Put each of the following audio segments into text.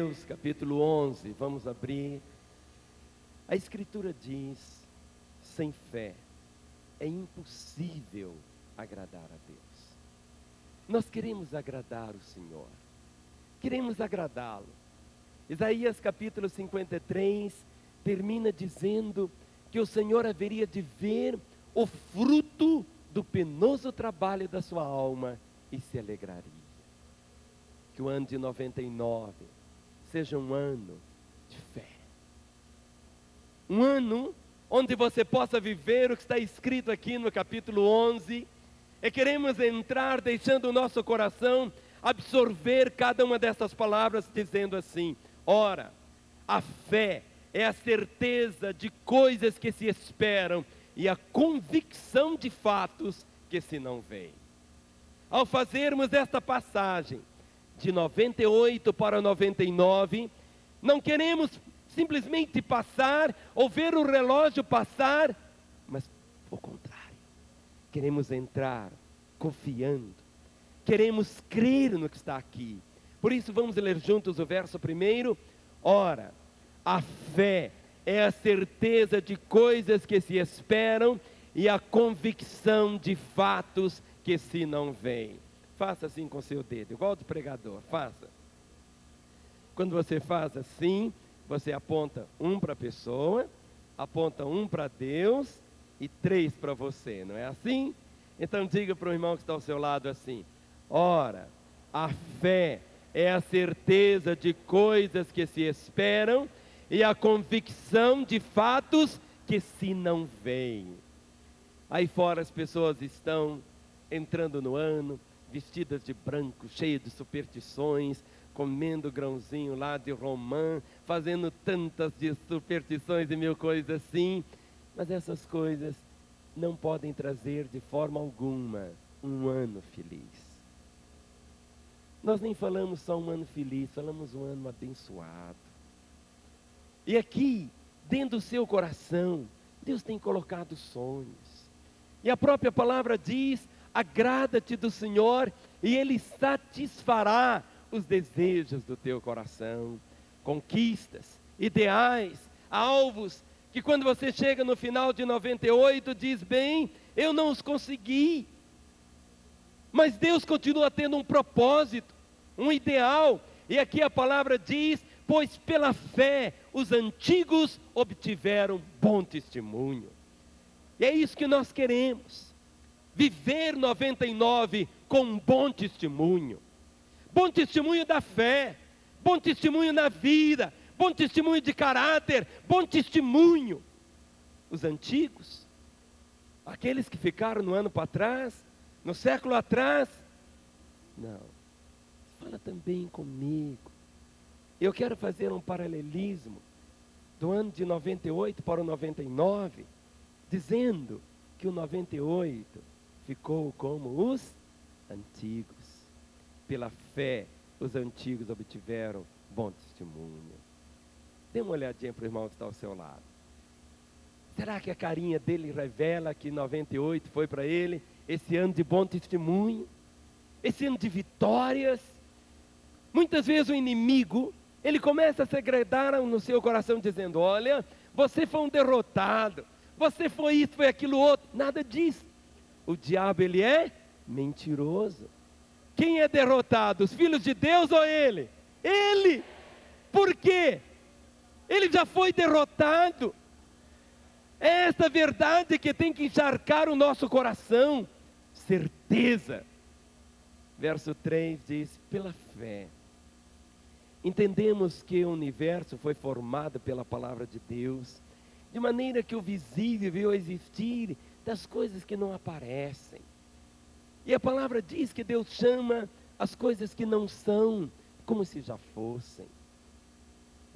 Hebreus capítulo 11, vamos abrir. A Escritura diz: sem fé é impossível agradar a Deus. Nós queremos agradar o Senhor, queremos agradá-lo. Isaías capítulo 53 termina dizendo que o Senhor haveria de ver o fruto do penoso trabalho da sua alma e se alegraria. Que o ano de 99 seja um ano de fé. Um ano onde você possa viver o que está escrito aqui no capítulo 11. E queremos entrar deixando o nosso coração absorver cada uma dessas palavras, dizendo assim: ora, a fé é a certeza de coisas que se esperam e a convicção de fatos que se não veem. Ao fazermos esta passagem de 98 para 99, não queremos simplesmente passar ou ver o relógio passar, mas ao contrário, queremos entrar confiando, queremos crer no que está aqui. Por isso vamos ler juntos o verso primeiro. Ora, a fé é a certeza de coisas que se esperam e a convicção de fatos que se não veem. Faça assim com seu dedo, igual do pregador, faça. Quando você faz assim, você aponta um para a pessoa, aponta um para Deus e 3 para você, não é assim? Então diga para o irmão que está ao seu lado assim: ora, a fé é a certeza de coisas que se esperam e a convicção de fatos que se não veem. Aí fora as pessoas estão entrando no ano, vestidas de branco, cheias de superstições, comendo grãozinho lá de romã, fazendo tantas de superstições e mil coisas assim. Mas essas coisas não podem trazer de forma alguma um ano feliz. Nós nem falamos só um ano feliz, falamos um ano abençoado. E aqui, dentro do seu coração, Deus tem colocado sonhos. E a própria palavra diz: agrada-te do Senhor e Ele satisfará os desejos do teu coração. Conquistas, ideais, alvos, que quando você chega no final de 98, diz: bem, eu não os consegui. Mas Deus continua tendo um propósito, um ideal. E aqui a palavra diz: pois pela fé os antigos obtiveram bom testemunho. E é isso que nós queremos. Viver 99 com um bom testemunho. Bom testemunho da fé, bom testemunho na vida, bom testemunho de caráter, bom testemunho. Os antigos, aqueles que ficaram no ano para trás, no século atrás, não, fala também comigo. Eu quero fazer um paralelismo do ano de 98 para o 99, dizendo que o 98 ficou como os antigos. Pela fé, os antigos obtiveram bom testemunho. Dê uma olhadinha para o irmão que está ao seu lado. Será que a carinha dele revela que 98 foi para ele esse ano de bom testemunho? Esse ano de vitórias? Muitas vezes o inimigo, ele começa a segredar no seu coração dizendo: olha, você foi um derrotado, você foi isso, foi aquilo outro. Nada disso. O diabo, ele é mentiroso. Quem é derrotado? Os filhos de Deus ou ele? Ele! Por quê? Ele já foi derrotado. É essa verdade que tem que encharcar o nosso coração. Certeza. Verso 3 diz: pela fé. Entendemos que o universo foi formado pela palavra de Deus, de maneira que o visível veio a existir das coisas que não aparecem. E a palavra diz que Deus chama as coisas que não são como se já fossem.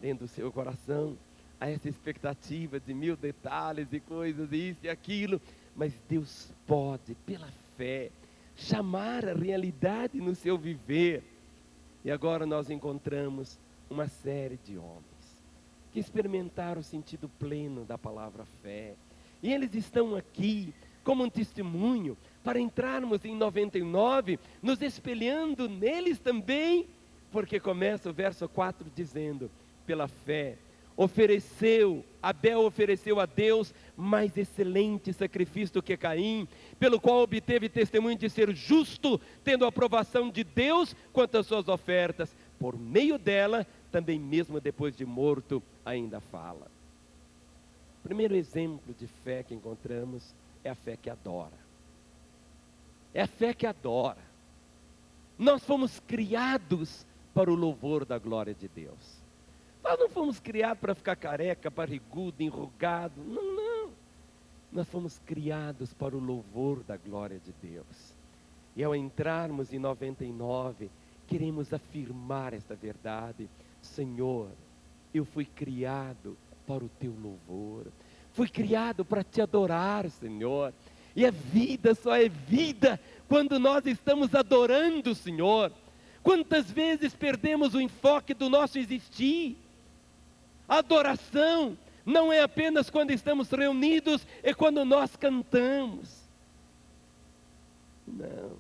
Dentro do seu coração há essa expectativa de 1000 detalhes e coisas, isso e aquilo. Mas Deus pode, pela fé, chamar a realidade no seu viver. E agora nós encontramos uma série de homens que experimentaram o sentido pleno da palavra fé. E eles estão aqui como um testemunho para entrarmos em 99, nos espelhando neles também, Porque começa o verso 4 dizendo: pela fé, Abel ofereceu a Deus mais excelente sacrifício do que Caim, pelo qual obteve testemunho de ser justo, tendo a aprovação de Deus quanto às suas ofertas. Por meio dela, também mesmo depois de morto, ainda fala. O primeiro exemplo de fé que encontramos é a fé que adora. É a fé que adora. Nós fomos criados para o louvor da glória de Deus. Nós não fomos criados para ficar careca, barrigudo, enrugado. Não, não. Nós fomos criados para o louvor da glória de Deus. E ao entrarmos em 99, queremos afirmar esta verdade. Senhor, eu fui criado para o teu louvor. Fui criado para te adorar, Senhor. E a vida só é vida quando nós estamos adorando o Senhor. Quantas vezes perdemos o enfoque do nosso existir? A adoração não é apenas quando estamos reunidos e quando nós cantamos. Não.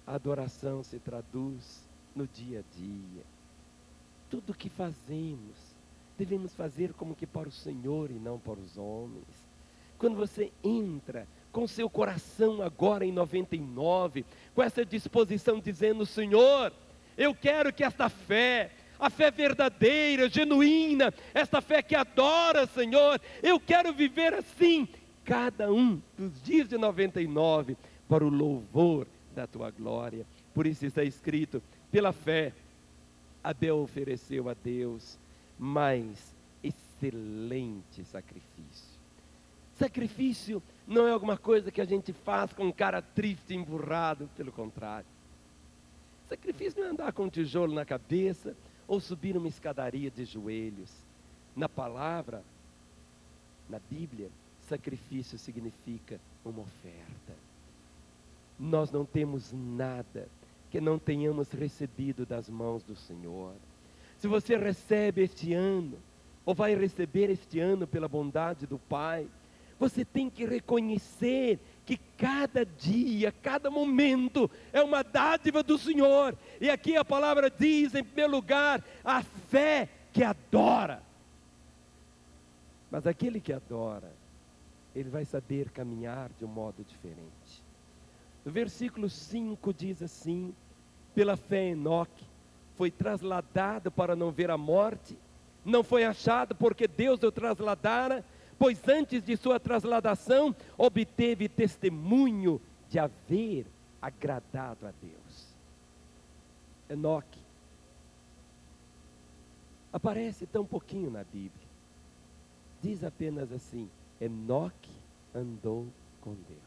A adoração se traduz no dia a dia. Tudo que fazemos, devemos fazer como que para o Senhor e não para os homens. Quando você entra com seu coração agora em 99, com essa disposição dizendo: Senhor, eu quero que esta fé, a fé verdadeira, genuína, esta fé que adora, Senhor, eu quero viver assim, cada um dos dias de 99, para o louvor da tua glória. Por isso está escrito: pela fé, Abel ofereceu a Deus mais excelente sacrifício. Sacrifício não é alguma coisa que a gente faz com cara triste, emburrado, pelo contrário. Sacrifício não é andar com um tijolo na cabeça ou subir uma escadaria de joelhos. Na palavra, na Bíblia, sacrifício significa uma oferta. Nós não temos nada que não tenhamos recebido das mãos do Senhor. Se você recebe este ano, ou vai receber este ano pela bondade do Pai, você tem que reconhecer que cada dia, cada momento é uma dádiva do Senhor. E aqui a palavra diz, em primeiro lugar, a fé que adora. Mas aquele que adora, ele vai saber caminhar de um modo diferente. No versículo 5 diz assim: pela fé Enoque foi trasladado para não ver a morte, não foi achado porque Deus o trasladara, pois antes de sua trasladação, obteve testemunho de haver agradado a Deus. Enoque aparece tão pouquinho na Bíblia. Diz apenas assim: Enoque andou com Deus.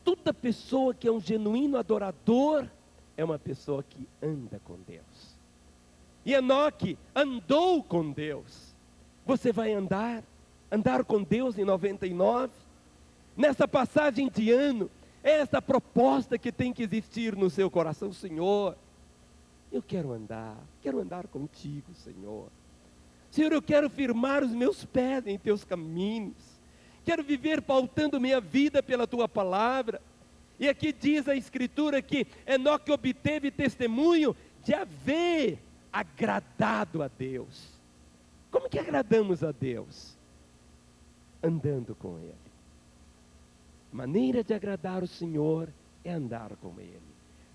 Toda pessoa que é um genuíno adorador é uma pessoa que anda com Deus. E Enoque andou com Deus. Você vai andar com Deus em 99? Nessa passagem de ano, é essa proposta que tem que existir no seu coração. Senhor, eu quero andar contigo, Senhor. Senhor, eu quero firmar os meus pés em teus caminhos. Quero viver pautando minha vida pela tua palavra. E aqui diz a Escritura que Enoque obteve testemunho de haver agradado a Deus. Como que agradamos a Deus? Andando com Ele. Maneira de agradar o Senhor é andar com Ele.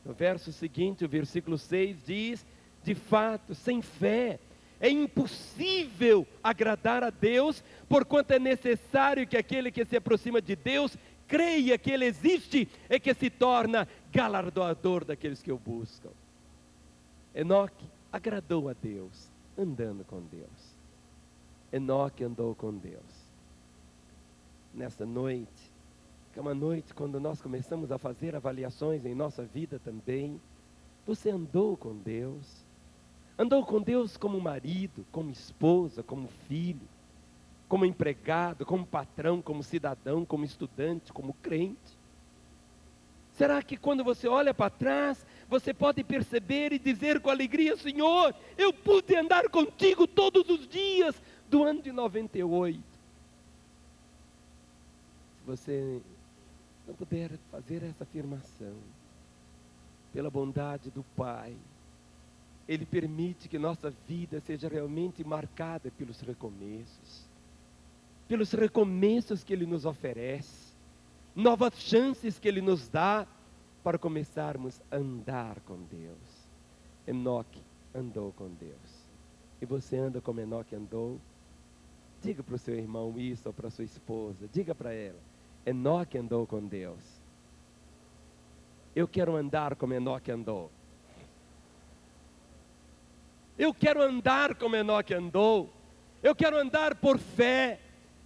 No verso seguinte, o versículo 6 diz: de fato, sem fé é impossível agradar a Deus, porquanto é necessário que aquele que se aproxima de Deus creia que Ele existe e que se torna galardoador daqueles que o buscam. Enoque agradou a Deus, andando com Deus. Enoque andou com Deus. Nessa noite, que é uma noite quando nós começamos a fazer avaliações em nossa vida também, você andou com Deus? Andou com Deus como marido, como esposa, como filho, como empregado, como patrão, como cidadão, como estudante, como crente? Será que quando você olha para trás, você pode perceber e dizer com alegria: Senhor, eu pude andar contigo todos os dias do ano de 98? Se você não puder fazer essa afirmação, pela bondade do Pai, Ele permite que nossa vida seja realmente marcada pelos recomeços que Ele nos oferece, novas chances que Ele nos dá para começarmos a andar com Deus. Enoque andou com Deus. E você anda como Enoque andou? Diga para o seu irmão isso, ou para a sua esposa, diga para ela, Enoque andou com Deus. Eu quero andar como Enoque andou. Eu quero andar como Enoque andou. Eu quero andar por fé.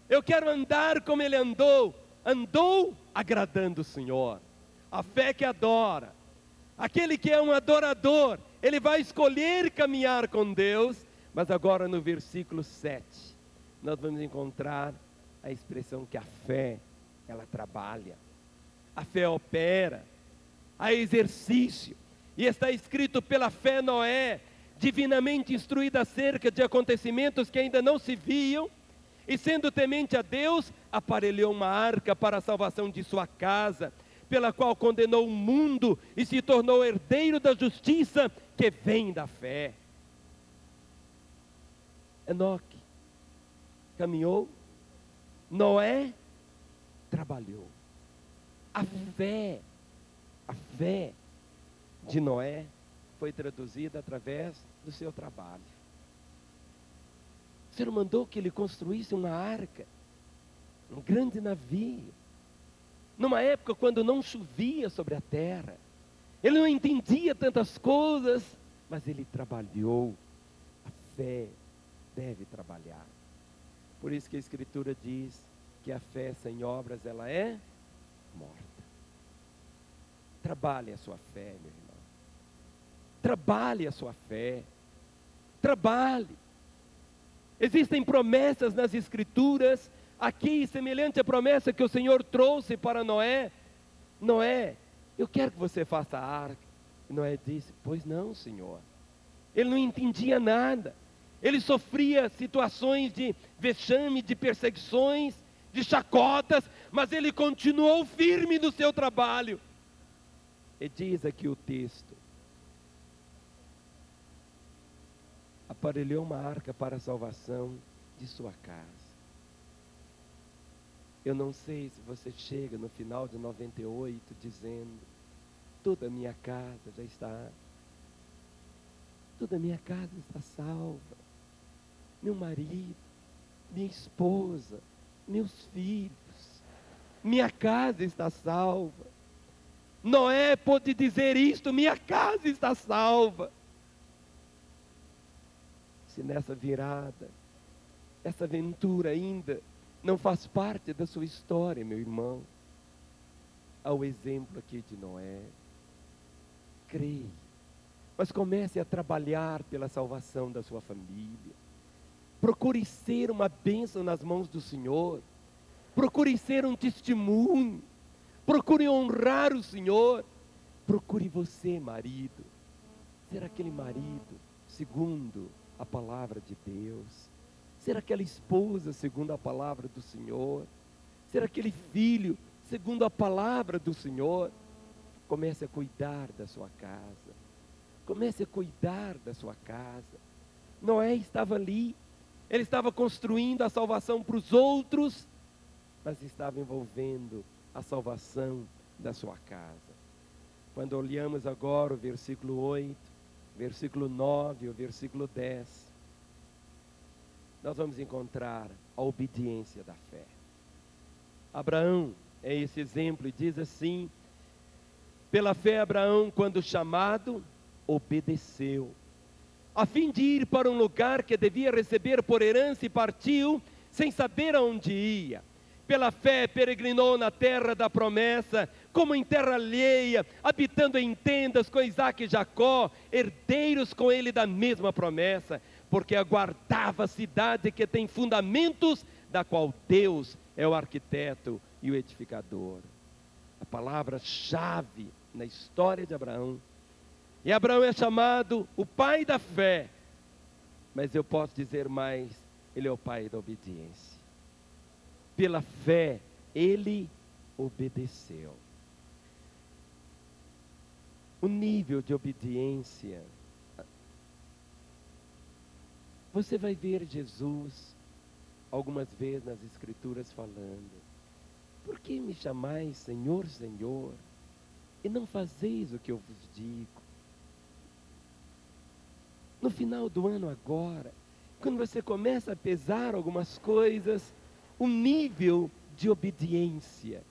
Eu quero andar como ele andou. Andou agradando o Senhor. A fé que adora. Aquele que é um adorador, ele vai escolher caminhar com Deus. Mas agora no versículo 7, nós vamos encontrar a expressão que a fé, ela trabalha. A fé opera. Há exercício. E está escrito: pela fé Noé, divinamente instruído acerca de acontecimentos que ainda não se viam, e sendo temente a Deus, aparelhou uma arca para a salvação de sua casa, pela qual condenou o mundo e se tornou herdeiro da justiça que vem da fé. Enoque caminhou, Noé trabalhou. A fé de Noé foi traduzida através do seu trabalho. O Senhor mandou que ele construísse uma arca, um grande navio, numa época quando não chovia sobre a terra. Ele não entendia tantas coisas, mas ele trabalhou. A fé deve trabalhar. Por isso que a Escritura diz que a fé sem obras, ela é morta. Trabalhe a sua fé, meu irmão. Trabalhe a sua fé. Trabalhe. Existem promessas nas Escrituras, aqui semelhante à promessa que o Senhor trouxe para Noé. Noé, eu quero que você faça a arca. E Noé disse: pois não, Senhor. Ele não entendia nada. Ele sofria situações de vexame, de perseguições, de chacotas, mas ele continuou firme no seu trabalho. E diz aqui o texto: aparelhou uma arca para a salvação de sua casa. Eu não sei se você chega no final de 98 dizendo: toda a minha casa já está, toda a minha casa está salva. Meu marido, minha esposa, meus filhos, minha casa está salva. Noé pôde dizer isto: minha casa está salva. Se nessa virada, essa aventura ainda não faz parte da sua história, meu irmão, há o exemplo aqui de Noé. Creia, mas comece a trabalhar pela salvação da sua família. Procure ser uma bênção nas mãos do Senhor. Procure ser um testemunho. Procure honrar o Senhor. Procure você, marido, ser aquele marido segundo a palavra de Deus. Ser aquela esposa segundo a palavra do Senhor. Ser aquele filho segundo a palavra do Senhor. Comece a cuidar da sua casa. Comece a cuidar da sua casa. Noé estava ali. Ele estava construindo a salvação para os outros, mas estava envolvendo a salvação da sua casa. Quando olhamos agora o versículo 8, versículo 9, o versículo 10, nós vamos encontrar a obediência da fé. Abraão é esse exemplo e diz assim: pela fé Abraão, quando chamado, obedeceu, a fim de ir para um lugar que devia receber por herança, e partiu, sem saber aonde ia. Pela fé peregrinou na terra da promessa, como em terra alheia, habitando em tendas com Isaque e Jacó, herdeiros com ele da mesma promessa, porque aguardava a cidade que tem fundamentos, da qual Deus é o arquiteto e o edificador. A palavra-chave na história de Abraão. E Abraão é chamado o pai da fé, mas eu posso dizer mais, ele é o pai da obediência. Pela fé, ele obedeceu. O nível de obediência Você vai ver Jesus algumas vezes nas Escrituras falando: por que me chamais Senhor, Senhor, e não fazeis o que eu vos digo? No final do ano agora, quando você começa a pesar algumas coisas, o nível de obediência,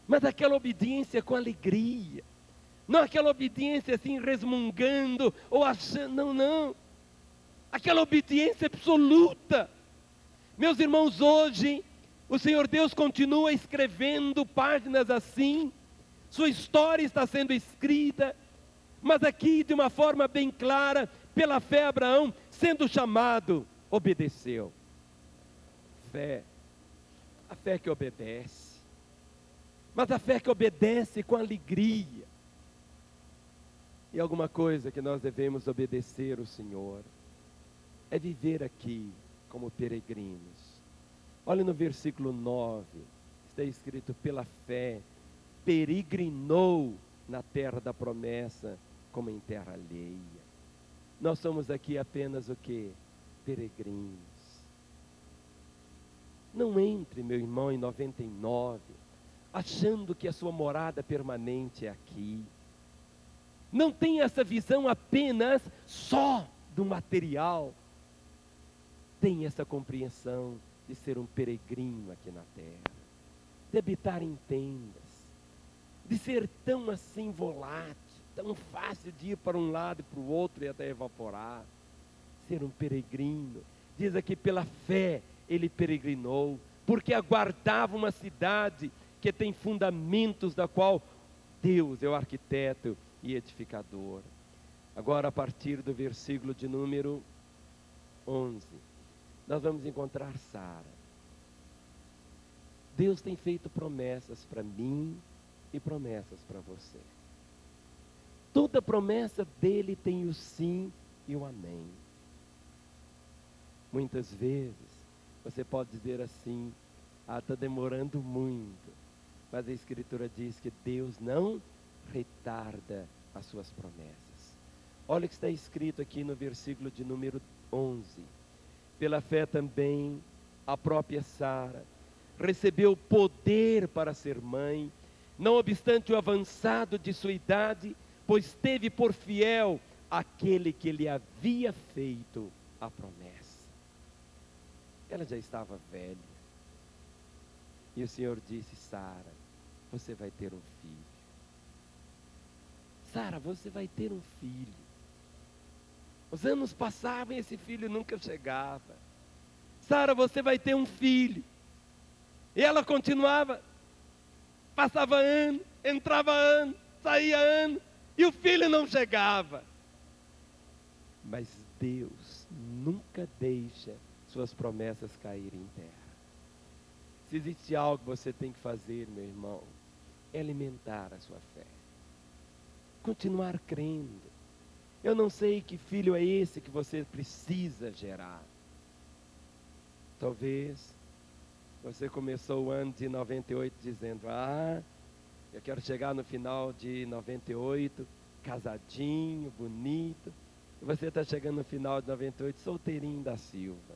mas aquela obediência com alegria, não aquela obediência assim resmungando ou achando, não, aquela obediência absoluta. Meus irmãos, hoje o Senhor Deus continua escrevendo páginas assim, sua história está sendo escrita, mas aqui de uma forma bem clara, pela fé Abraão, sendo chamado, obedeceu. Fé, a fé que obedece, mas a fé que obedece com alegria. E alguma coisa que nós devemos obedecer ao Senhor, é viver aqui como peregrinos. Olha no versículo 9, está escrito: pela fé, peregrinou na terra da promessa, como em terra alheia. Nós somos aqui apenas o quê? Peregrinos. Não entre, meu irmão, em 99, achando que a sua morada permanente é aqui. Não tenha essa visão apenas só do material. Tenha essa compreensão de ser um peregrino aqui na terra, de habitar em tendas, de ser tão assim volátil, tão fácil de ir para um lado e para o outro e até evaporar. Ser um peregrino. Diz aqui, pela fé ele peregrinou, porque aguardava uma cidade que tem fundamentos, da qual Deus é o arquiteto e edificador. Agora, a partir do versículo de número 11, nós vamos encontrar Sara. Deus tem feito promessas para mim e promessas para você. Toda promessa dele tem o sim e o amém. Muitas vezes você pode dizer assim: está demorando muito. Mas a Escritura diz que Deus não retarda as suas promessas. Olha o que está escrito aqui no versículo de número 11. Pela fé também, a própria Sara recebeu poder para ser mãe, não obstante o avançado de sua idade, pois teve por fiel aquele que lhe havia feito a promessa. Ela já estava velha. E o Senhor disse: Sara, você vai ter um filho. Sara, você vai ter um filho. Os anos passavam e esse filho nunca chegava. Sara, você vai ter um filho. E ela continuava. Passava ano, entrava ano, saía ano, e o filho não chegava. Mas Deus nunca deixa suas promessas caírem em terra. Se existe algo que você tem que fazer, meu irmão, é alimentar a sua fé. Continuar crendo. Eu não sei que filho é esse que você precisa gerar. Talvez você começou o ano de 98 dizendo: eu quero chegar no final de 98, casadinho, bonito. E você está chegando no final de 98, solteirinho da Silva.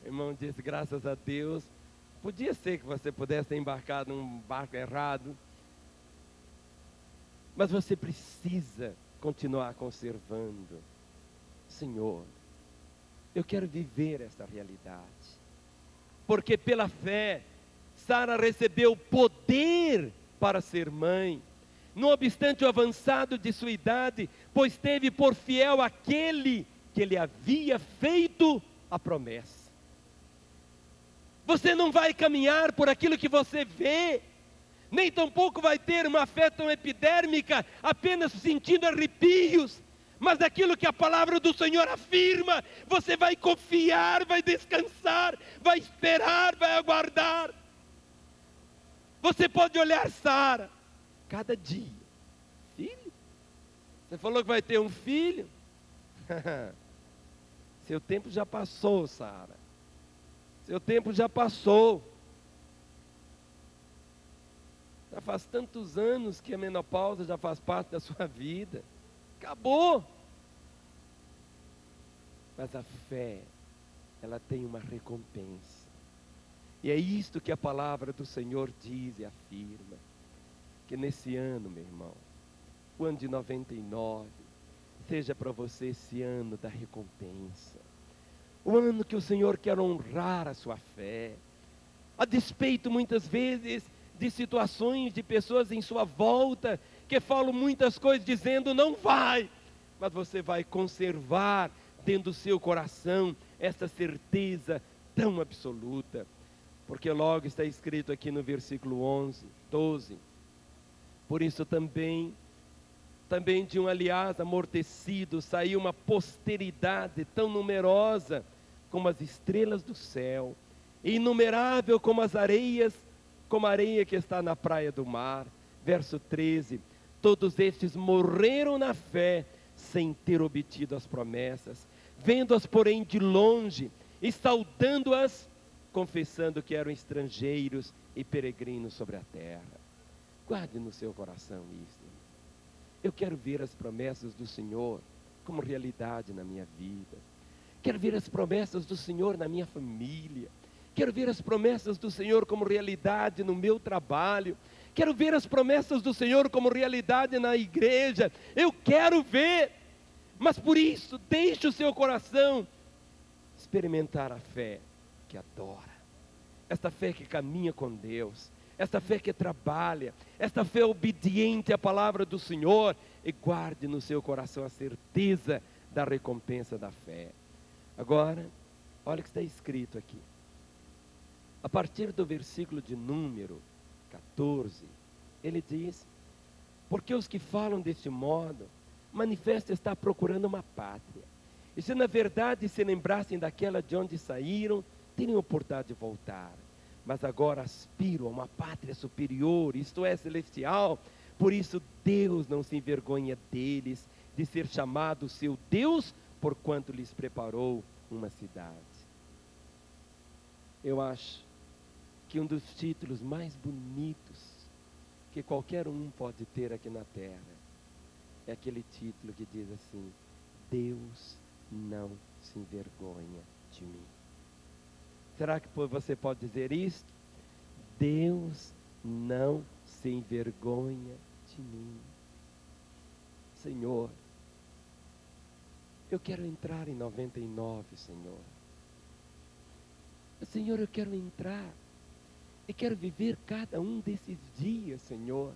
O irmão disse: graças a Deus. Podia ser que você pudesse ter embarcado num barco errado, mas você precisa continuar conservando. Senhor, eu quero viver essa realidade, porque pela fé Sara recebeu poder para ser mãe, não obstante o avançado de sua idade, pois teve por fiel aquele que lhe havia feito a promessa. Você não vai caminhar por aquilo que você vê, nem tampouco vai ter uma fé tão epidérmica, apenas sentindo arrepios, mas aquilo que a palavra do Senhor afirma, você vai confiar, vai descansar, vai esperar, vai aguardar. Você pode olhar Sara, cada dia: filho, você falou que vai ter um filho? Seu tempo já passou, Sara. Seu tempo já passou. Já faz tantos anos que a menopausa já faz parte da sua vida. Acabou. Mas a fé, ela tem uma recompensa. E é isto que a palavra do Senhor diz e afirma. Que nesse ano, meu irmão, o ano de 99, seja para você esse ano da recompensa. O ano que o Senhor quer honrar a sua fé. A despeito muitas vezes de situações, de pessoas em sua volta, que falam muitas coisas dizendo não vai. Mas você vai conservar dentro do seu coração essa certeza tão absoluta. Porque logo está escrito aqui no versículo 12. Por isso também de um aliás amortecido saiu uma posteridade tão numerosa como as estrelas do céu, e inumerável como as areias, como a areia que está na praia do mar. Verso 13, todos estes morreram na fé, sem ter obtido as promessas, vendo-as porém de longe, e saudando-as, confessando que eram estrangeiros e peregrinos sobre a terra. Guarde no seu coração isso. Eu quero ver as promessas do Senhor como realidade na minha vida. Quero ver as promessas do Senhor na minha família. Quero ver as promessas do Senhor como realidade no meu trabalho. Quero ver as promessas do Senhor como realidade na igreja. Eu quero ver. Mas por isso, deixe o seu coração experimentar a fé que adora. Esta fé que caminha com Deus. Esta fé que trabalha, esta fé obediente à palavra do Senhor, e guarde no seu coração a certeza da recompensa da fé. Agora, olha o que está escrito aqui. A partir do versículo de número 14, ele diz: porque os que falam deste modo, manifesta estar procurando uma pátria. E se na verdade se lembrassem daquela de onde saíram, teriam oportunidade de voltar. Mas agora aspiram a uma pátria superior, isto é, celestial. Por isso Deus não se envergonha deles, de ser chamado seu Deus, porquanto lhes preparou uma cidade. Eu acho que um dos títulos mais bonitos que qualquer um pode ter aqui na terra é aquele título que diz assim: Deus não se envergonha de mim. Será que você pode dizer isto? Deus não se envergonha de mim. Senhor, eu quero entrar em 99, Senhor. Senhor, eu quero entrar. E quero viver cada um desses dias, Senhor.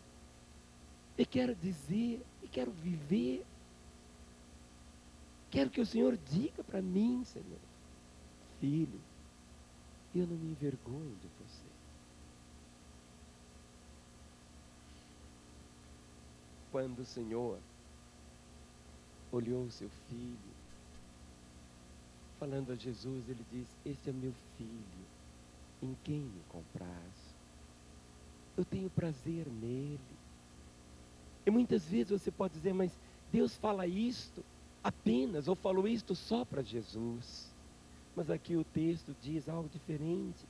E quero dizer, e quero viver. Quero que o Senhor diga para mim, Senhor: filho, eu não me envergonho de você. Quando o Senhor olhou o seu filho, falando a Jesus, ele diz: este é meu filho, em quem me compraz. Eu tenho prazer nele. E muitas vezes você pode dizer: mas Deus fala isto apenas, ou falou isto só para Jesus. Mas aqui o texto diz algo diferente.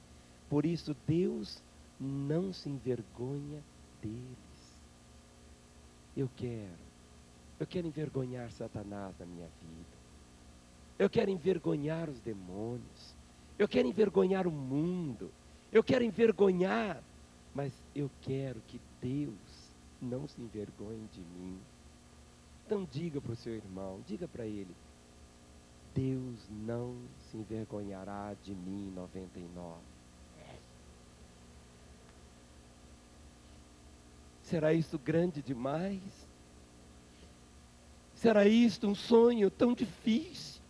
Por isso Deus não se envergonha deles. Eu quero envergonhar Satanás da minha vida. Eu quero envergonhar os demônios. Eu quero envergonhar o mundo. Eu quero envergonhar, mas eu quero que Deus não se envergonhe de mim. Então diga para o seu irmão, diga para ele: Deus não se envergonhará de mim em 99. Será isso grande demais? Será isto um sonho tão difícil?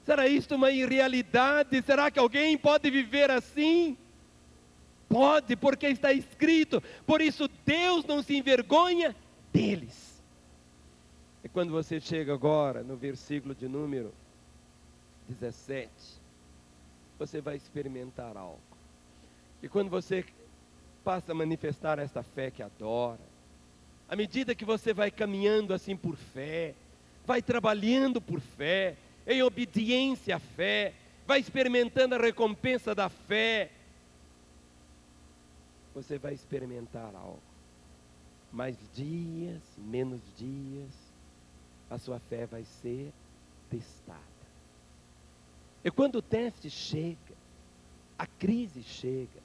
Será isto uma irrealidade? Será que alguém pode viver assim? Pode, porque está escrito: por isso Deus não se envergonha deles. E quando você chega agora no versículo de número 17, você vai experimentar algo. E quando você passa a manifestar esta fé que adora, à medida que você vai caminhando assim por fé, vai trabalhando por fé, em obediência à fé, vai experimentando a recompensa da fé, você vai experimentar algo. Mais dias, menos dias, a sua fé vai ser testada. E quando o teste chega, a crise chega,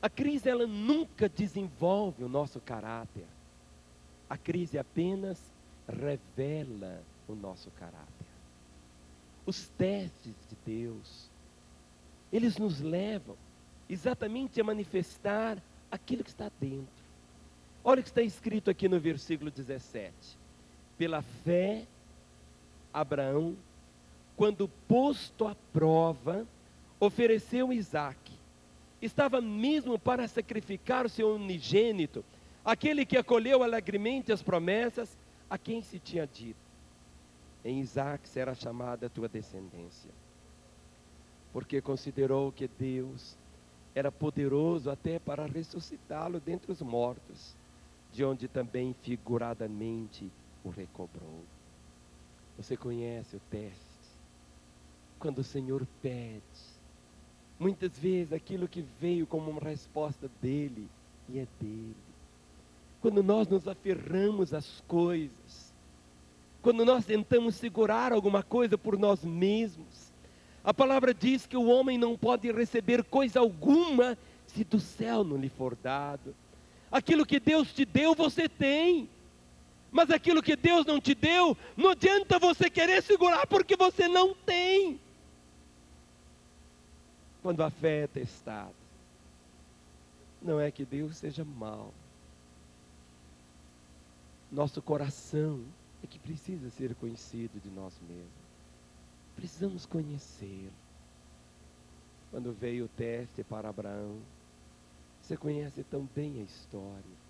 a crise ela nunca desenvolve o nosso caráter. A crise apenas revela o nosso caráter. Os testes de Deus, eles nos levam exatamente a manifestar aquilo que está dentro. Olha o que está escrito aqui no versículo 17. Pela fé, Abraão, quando posto à prova, ofereceu Isaque. Estava mesmo para sacrificar o seu unigênito, aquele que acolheu alegremente as promessas, a quem se tinha dito: em Isaque será chamada a tua descendência. Porque considerou que Deus era poderoso até para ressuscitá-lo dentre os mortos, de onde também figuradamente o recobrou. Você conhece o teste? Quando o Senhor pede, muitas vezes aquilo que veio como uma resposta dele, e é dele. Quando nós nos aferramos às coisas, quando nós tentamos segurar alguma coisa por nós mesmos, a palavra diz que o homem não pode receber coisa alguma se do céu não lhe for dado. Aquilo que Deus te deu, você tem. Mas aquilo que Deus não te deu, não adianta você querer segurar porque você não tem. Quando a fé é testada, não é que Deus seja mau. Nosso coração é que precisa ser conhecido de nós mesmos. Precisamos conhecê-lo. Quando veio o teste para Abraão, você conhece tão bem a história.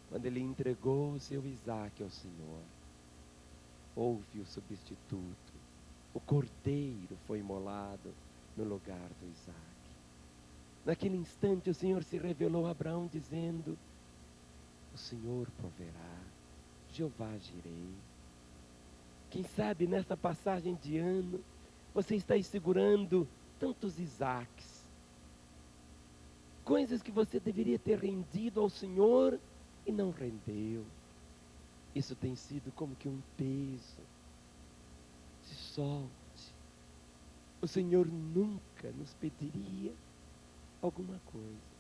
Quando ele entregou o seu Isaque ao Senhor, houve o substituto. O cordeiro foi imolado no lugar do Isaque. Naquele instante o Senhor se revelou a Abraão dizendo: o Senhor proverá, Jeová Jirei. Quem sabe nessa passagem de ano, você está aí segurando tantos Isaques, coisas que você deveria ter rendido ao Senhor e não rendeu. Isso tem sido como que um peso. Se solte. O Senhor nunca nos pediria alguma coisa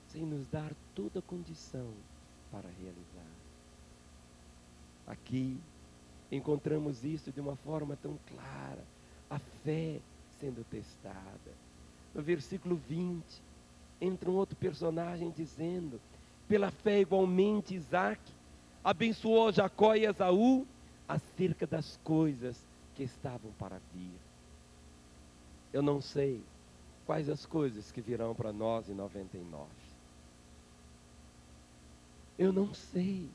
sem nos dar toda a condição para realizar. Aqui encontramos isso de uma forma tão clara, a fé sendo testada. No versículo 20, entra um outro personagem dizendo: pela fé igualmente Isaque abençoou Jacó e Esaú acerca das coisas que estavam para vir. Eu não sei quais as coisas que virão para nós em 99. Eu não sei,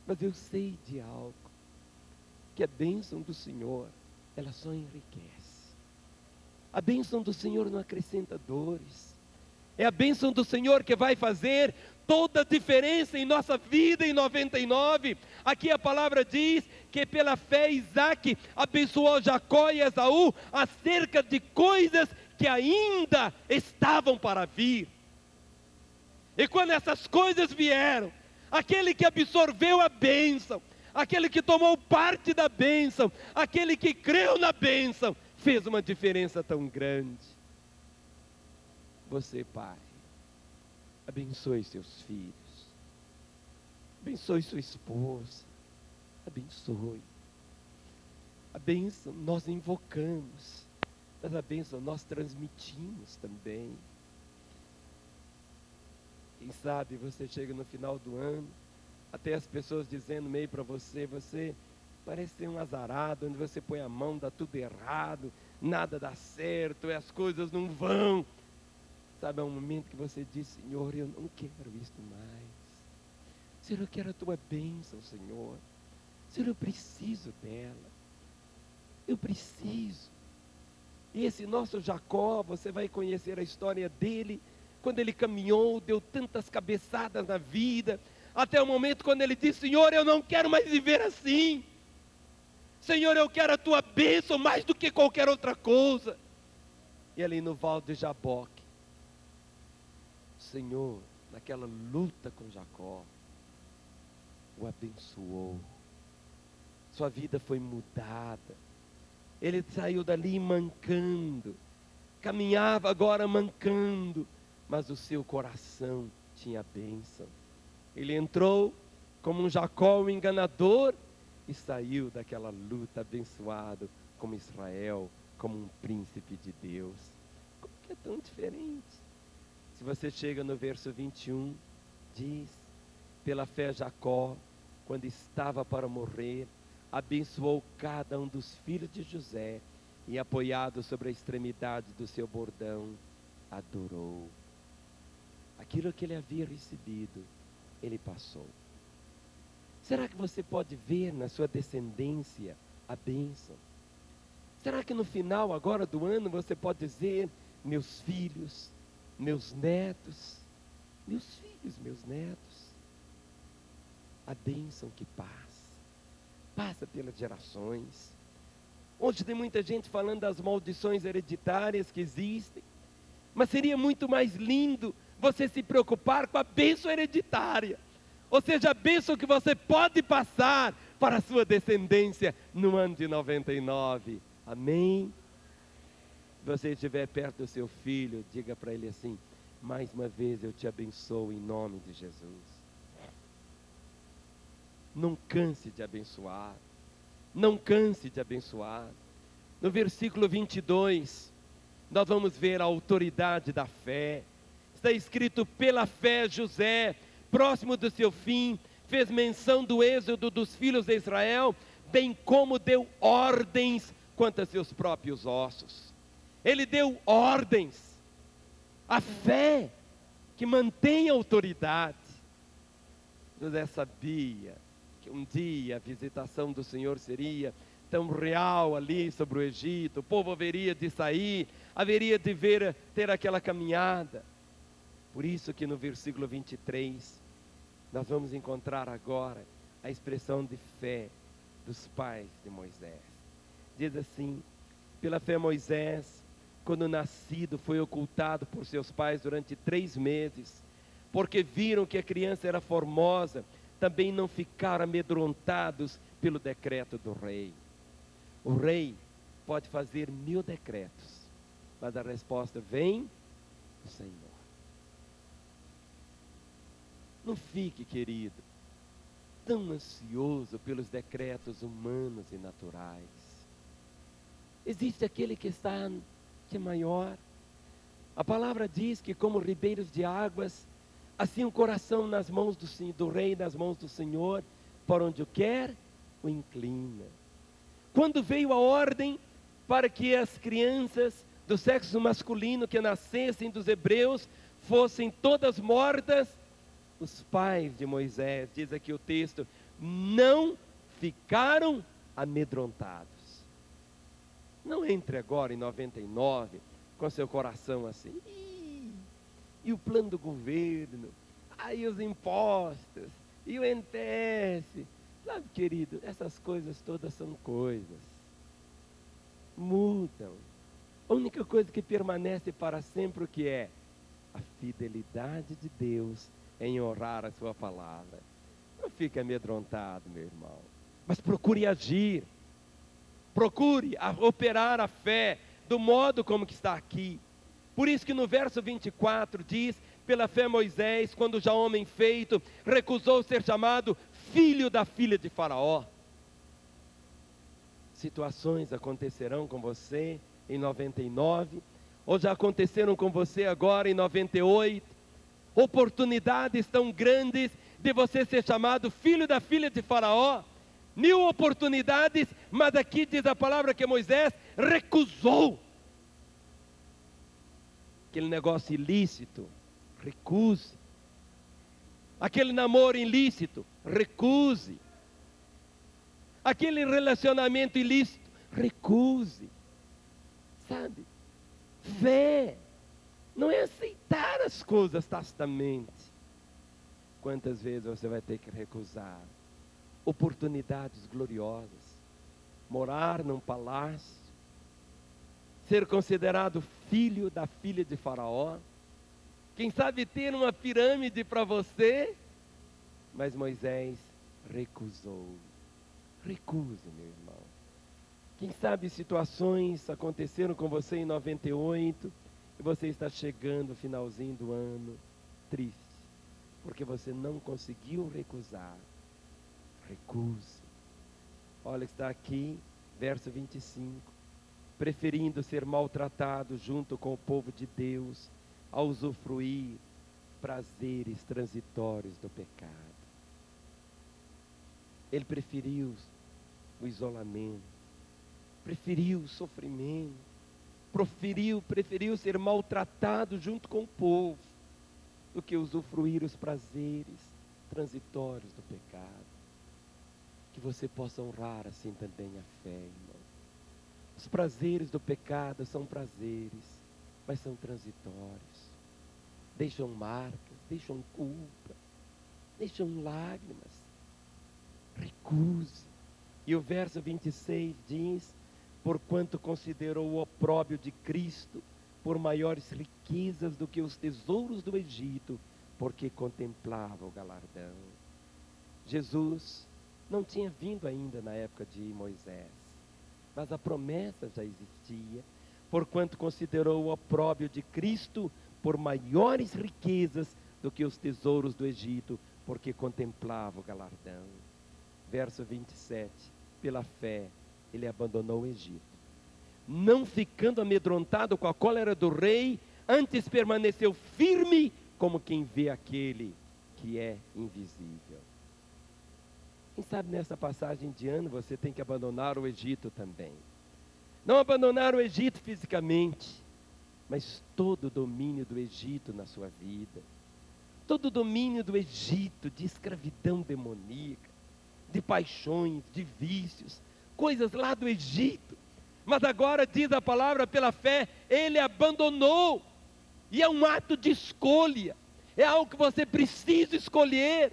mas eu sei de algo, que a bênção do Senhor, ela só enriquece. A bênção do Senhor não acrescenta dores. É a bênção do Senhor que vai fazer toda a diferença em nossa vida em 99. Aqui a palavra diz que pela fé Isaque abençoou Jacó e Esaú acerca de coisas que ainda estavam para vir. E quando essas coisas vieram, aquele que absorveu a bênção, aquele que tomou parte da bênção, aquele que creu na bênção, fez uma diferença tão grande. Você, pai, abençoe seus filhos, abençoe sua esposa, abençoe. A bênção nós invocamos, mas a bênção nós transmitimos também. Quem sabe você chega no final do ano, até as pessoas dizendo meio para você, você parece ser um azarado, onde você põe a mão, dá tudo errado, nada dá certo, e as coisas não vão. Sabe, é um momento que você diz: Senhor, eu não quero isso mais. Senhor, eu quero a tua bênção, Senhor. Senhor, eu preciso dela. Eu preciso. E esse nosso Jacó, você vai conhecer a história dele, quando ele caminhou, deu tantas cabeçadas na vida, até o momento quando ele disse: Senhor, eu não quero mais viver assim. Senhor, eu quero a tua bênção mais do que qualquer outra coisa. E ali no Val de Jaboque, Senhor, naquela luta com Jacó, o abençoou. Sua vida foi mudada. Ele saiu dali mancando, caminhava agora mancando, mas o seu coração tinha bênção. Ele entrou como um Jacó, um enganador, e saiu daquela luta abençoado como Israel, como um príncipe de Deus. Como que é tão diferente? Se você chega no verso 21, diz: pela fé Jacó, quando estava para morrer, abençoou cada um dos filhos de José, e apoiado sobre a extremidade do seu bordão, adorou. Aquilo que ele havia recebido, ele passou. Será que você pode ver na sua descendência a bênção? Será que no final agora do ano você pode dizer: meus filhos, meus netos, meus filhos, meus netos, a bênção que passa pelas gerações. Hoje tem muita gente falando das maldições hereditárias que existem, mas seria muito mais lindo você se preocupar com a bênção hereditária, ou seja, a bênção que você pode passar para a sua descendência no ano de 99. Amém? Se você estiver perto do seu filho, diga para ele assim: mais uma vez eu te abençoo em nome de Jesus. Não canse de abençoar. Não canse de abençoar. No versículo 22, nós vamos ver a autoridade da fé. Está escrito: pela fé José, próximo do seu fim, fez menção do êxodo dos filhos de Israel, bem como deu ordens quanto a seus próprios ossos. Ele deu ordens. A fé que mantém a autoridade. José sabia que um dia a visitação do Senhor seria tão real ali sobre o Egito. O povo haveria de sair, haveria de ter aquela caminhada. Por isso que no versículo 23, nós vamos encontrar agora a expressão de fé dos pais de Moisés. Diz assim: pela fé Moisés, quando nascido, foi ocultado por seus pais durante 3 meses, porque viram que a criança era formosa, também não ficaram amedrontados pelo decreto do rei. O rei pode fazer 1000 decretos, mas a resposta vem do Senhor. Não fique, querido, tão ansioso pelos decretos humanos e naturais. Existe aquele que é maior. A palavra diz que como ribeiros de águas, assim o coração nas mãos do rei, nas mãos do Senhor, por onde o quer, o inclina. Quando veio a ordem para que as crianças do sexo masculino que nascessem dos hebreus fossem todas mortas, os pais de Moisés, diz aqui o texto, não ficaram amedrontados. Não entre agora em 99 com seu coração assim: e o plano do governo, aí os impostos, e o NTS. Sabe, querido, essas coisas todas são coisas. Mudam. A única coisa que permanece para sempre, o que é? A fidelidade de Deus em honrar a sua palavra. Não fique amedrontado, meu irmão, mas procure agir. Procure operar a fé do modo como que está aqui. Por isso que no verso 24 diz: pela fé Moisés, quando já homem feito, recusou ser chamado filho da filha de Faraó. Situações acontecerão com você em 99, ou já aconteceram com você agora em 98. Oportunidades tão grandes de você ser chamado filho da filha de Faraó. 1000 oportunidades, mas aqui diz a palavra que Moisés recusou. Aquele negócio ilícito, recuse. Aquele namoro ilícito, recuse. Aquele relacionamento ilícito, recuse. Sabe? Fé não é aceitar as coisas tacitamente. Quantas vezes você vai ter que recusar oportunidades gloriosas, morar num palácio, ser considerado filho da filha de Faraó, Quem sabe ter uma pirâmide para você? Mas Moisés recusou. Recuse, meu irmão. Quem sabe situações aconteceram com você em 98 e você está chegando no finalzinho do ano triste, porque você não conseguiu recusar. Recuse. Olha, está aqui, verso 25. Preferindo ser maltratado junto com o povo de Deus, a usufruir prazeres transitórios do pecado. Ele preferiu o isolamento, preferiu o sofrimento, preferiu ser maltratado junto com o povo, do que usufruir os prazeres transitórios do pecado. Que você possa honrar assim também a fé, irmão. Os prazeres do pecado são prazeres, mas são transitórios. Deixam marcas, deixam culpa, deixam lágrimas. Recuse. E o verso 26 diz: porquanto considerou o opróbio de Cristo por maiores riquezas do que os tesouros do Egito, porque contemplava o galardão. Jesus não tinha vindo ainda na época de Moisés, mas a promessa já existia, porquanto considerou o opróbio de Cristo por maiores riquezas do que os tesouros do Egito, porque contemplava o galardão. Verso 27, pela fé, ele abandonou o Egito, não ficando amedrontado com a cólera do rei, antes permaneceu firme, como quem vê aquele que é invisível. Quem sabe nessa passagem de ano você tem que abandonar o Egito também. Não abandonar o Egito fisicamente, mas todo o domínio do Egito na sua vida. Todo o domínio do Egito de escravidão demoníaca, de paixões, de vícios, coisas lá do Egito. Mas agora diz a palavra, pela fé, ele abandonou. E é um ato de escolha. É algo que você precisa escolher.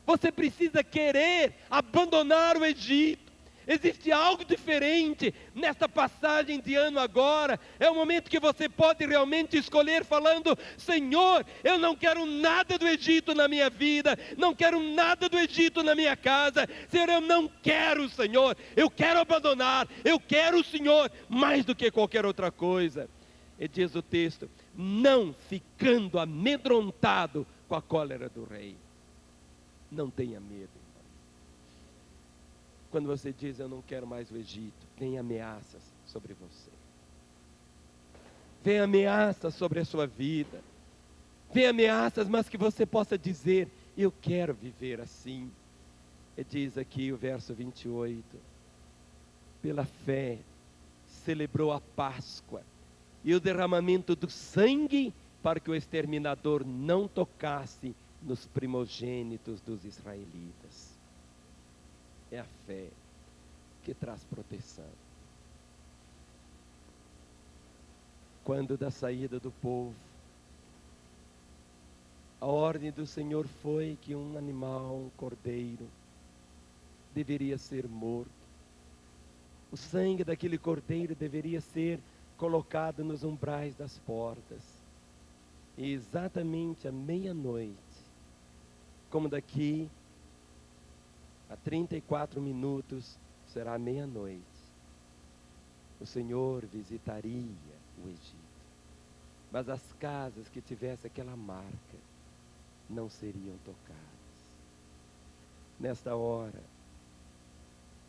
Você precisa querer abandonar o Egito. Existe algo diferente nesta passagem de ano agora. É o momento que você pode realmente escolher falando: Senhor, eu não quero nada do Egito na minha vida, não quero nada do Egito na minha casa. Senhor, eu não quero, Senhor, eu quero abandonar, eu quero o Senhor mais do que qualquer outra coisa. E diz o texto: não ficando amedrontado com a cólera do rei. Não tenha medo, irmão. Quando você diz eu não quero mais o Egito, vem ameaças sobre você. Vem ameaças sobre a sua vida. Vem ameaças, mas que você possa dizer: eu quero viver assim. E diz aqui o verso 28. Pela fé, celebrou a Páscoa e o derramamento do sangue, para que o exterminador não tocasse nos primogênitos dos israelitas. É a fé que traz proteção. Quando da saída do povo, a ordem do Senhor foi que um animal, um cordeiro, deveria ser morto. O sangue daquele cordeiro deveria ser colocado nos umbrais das portas. E exatamente à meia-noite, como daqui a 34 minutos será meia-noite, o Senhor visitaria o Egito. Mas as casas que tivessem aquela marca não seriam tocadas. Nesta hora,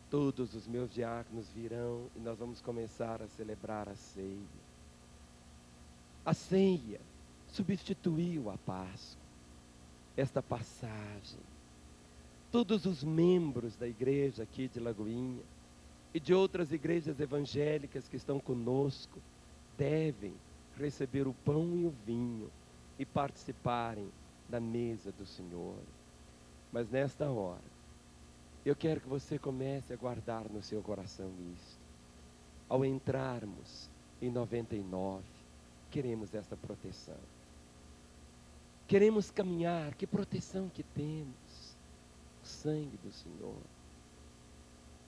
todos os meus diáconos virão e nós vamos começar a celebrar a ceia. A ceia substituiu a Páscoa. Esta passagem, todos os membros da igreja aqui de Lagoinha e de outras igrejas evangélicas que estão conosco devem receber o pão e o vinho e participarem da mesa do Senhor. Mas nesta hora, eu quero que você comece a guardar no seu coração isto. Ao entrarmos em 99, queremos esta proteção. Queremos caminhar, que proteção que temos? O sangue do Senhor.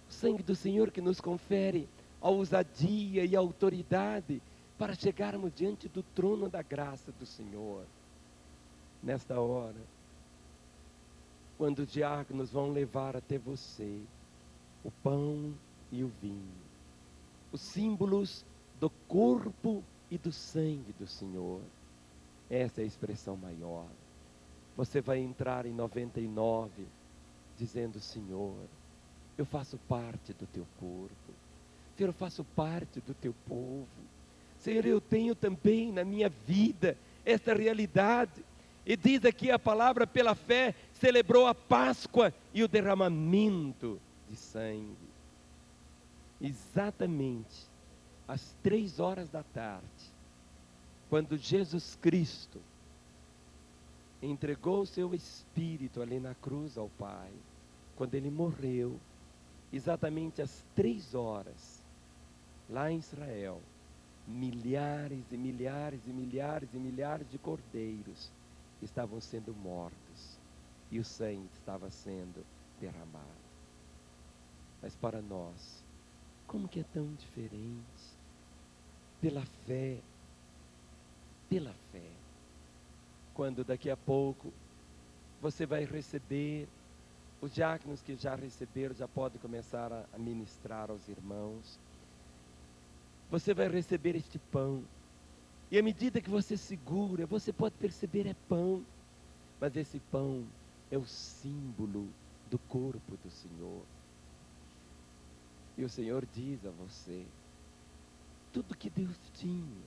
O sangue do Senhor que nos confere a ousadia e a autoridade para chegarmos diante do trono da graça do Senhor. nesta hora, quando os diáconos vão levar até você o pão e o vinho, os símbolos do corpo e do sangue do Senhor, essa é a expressão maior. Você vai entrar em 99, dizendo: Senhor, eu faço parte do teu corpo, Senhor, eu faço parte do teu povo, Senhor, eu tenho também na minha vida esta realidade. E diz aqui a palavra: pela fé celebrou a Páscoa e o derramamento de sangue. Exatamente às 3 horas da tarde, quando Jesus Cristo entregou o seu Espírito ali na cruz ao Pai, quando Ele morreu, exatamente às 3 horas, lá em Israel, milhares e milhares e milhares e milhares de cordeiros estavam sendo mortos, e o sangue estava sendo derramado. Mas para nós, como que é tão diferente? Pela fé, quando daqui a pouco você vai receber, os diáconos que já receberam já podem começar a ministrar aos irmãos. Você vai receber este pão, e à medida que você segura, você pode perceber, é pão, mas esse pão é o símbolo do corpo do Senhor. E o Senhor diz a você: tudo que Deus tinha,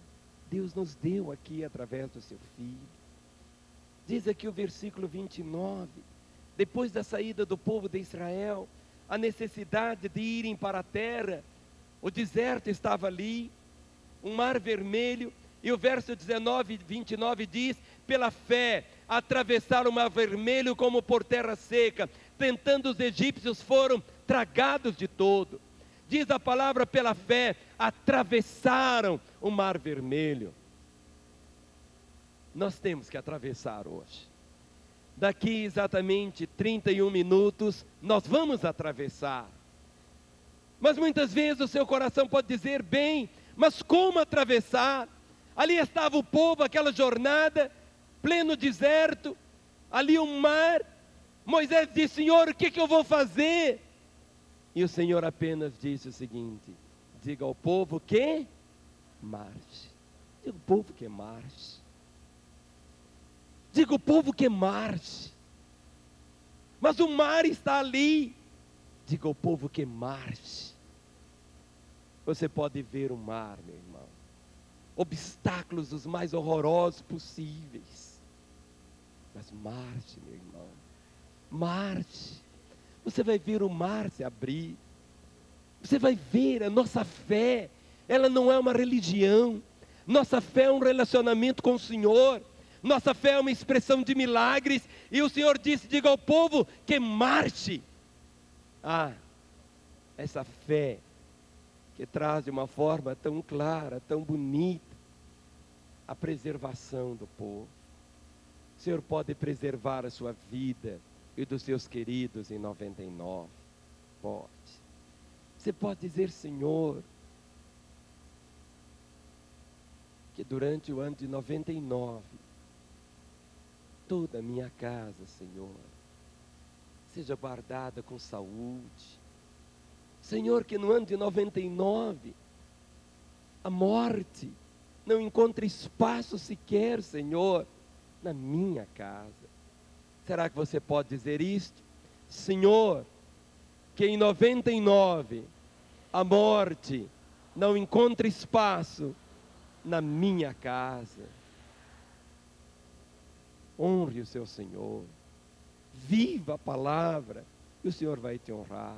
Deus nos deu aqui através do seu Filho. Diz aqui o versículo 29, depois da saída do povo de Israel, a necessidade de irem para a terra, o deserto estava ali, um mar vermelho, e o verso 29 diz: pela fé atravessaram o mar vermelho como por terra seca, tentando os egípcios foram tragados de todo. Diz a palavra: pela fé atravessaram o mar vermelho. Nós temos que atravessar hoje. Daqui exatamente 31 minutos, nós vamos atravessar. Mas muitas vezes o seu coração pode dizer: bem, mas como atravessar? Ali estava o povo, aquela jornada, pleno deserto, ali um mar. Moisés disse: Senhor, o que eu vou fazer? E o Senhor apenas disse o seguinte: diga ao povo que marche. Diga ao povo que marche. Diga ao povo que marche. Mas o mar está ali. Diga ao povo que marche. Você pode ver o mar, meu irmão. Obstáculos os mais horrorosos possíveis. Mas marche, meu irmão. Marche. Você vai ver o mar se abrir. Você vai ver a nossa fé. Ela não é uma religião. Nossa fé é um relacionamento com o Senhor. Nossa fé é uma expressão de milagres. E o Senhor disse: diga ao povo que marche. Ah, essa fé que traz de uma forma tão clara, tão bonita, a preservação do povo. O Senhor pode preservar a sua vida e dos seus queridos em 99. Pode. Você pode dizer: Senhor, que durante o ano de 99, toda a minha casa, Senhor, seja guardada com saúde. Senhor, que no ano de 99, a morte não encontre espaço sequer, Senhor, na minha casa. Será que você pode dizer isto? Senhor, que em 99, a morte não encontre espaço na minha casa. Honre o seu Senhor. Viva a palavra e o Senhor vai te honrar.